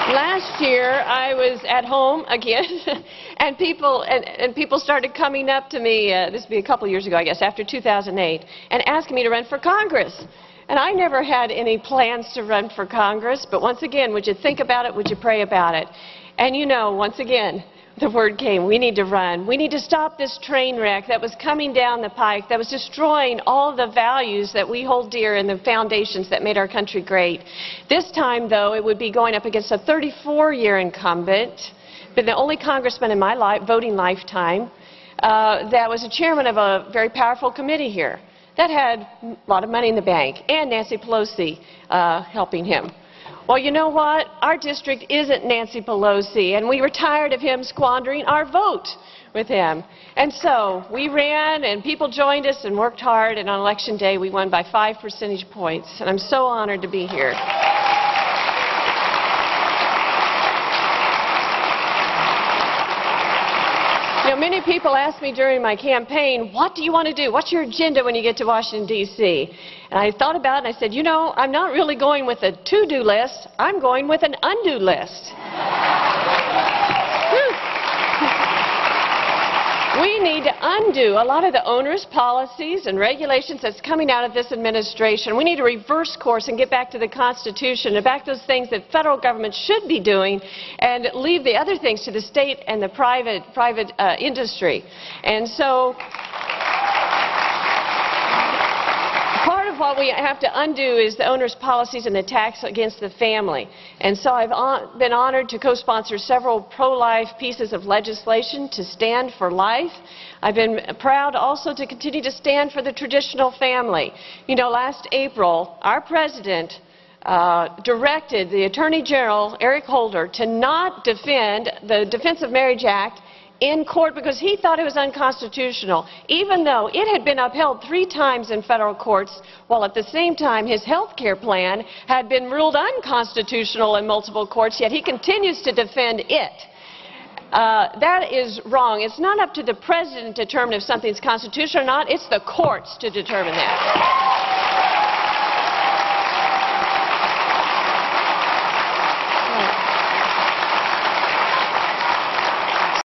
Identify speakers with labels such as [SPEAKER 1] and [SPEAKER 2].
[SPEAKER 1] Last year, I was at home again, and people started coming up to me, this would be a couple years ago, I guess, after 2008, and asking me to run for Congress. And I never had any plans to run for Congress, but once again, would you think about it? Would you pray about it? And you know, once again, the word came, we need to run. We need to stop this train wreck that was coming down the pike, that was destroying all the values that we hold dear and the foundations that made our country great. This time, though, it would be going up against a 34-year incumbent, been the only congressman in my voting lifetime, that was a chairman of a very powerful committee here that had a lot of money in the bank, and Nancy Pelosi helping him. Well, you know what? Our district isn't Nancy Pelosi, and we were tired of him squandering our vote with him. And so we ran, and people joined us and worked hard, and on Election Day we won by 5 percentage points. And I'm so honored to be here. You know, many people asked me during my campaign, what do you want to do? What's your agenda when you get to Washington, D.C.? And I thought about it, and I said, you know, I'm not really going with a to-do list. I'm going with an undo list. We need to undo a lot of the onerous policies and regulations that's coming out of this administration. We need to reverse course and get back to the Constitution and back to those things that federal government should be doing and leave the other things to the state and the private industry. And so part of what we have to undo is the onerous policies and the tax against the family. And so I've been honored to co-sponsor several pro-life pieces of legislation to stand for life. I've been proud also to continue to stand for the traditional family. You know, last April, our president directed the Attorney General, Eric Holder, to not defend the Defense of Marriage Act in court because he thought it was unconstitutional, even though it had been upheld 3 times in federal courts, while at the same time his health care plan had been ruled unconstitutional in multiple courts, yet he continues to defend it. That is wrong. It's not up to the president to determine if something's constitutional or not. It's the courts to determine that.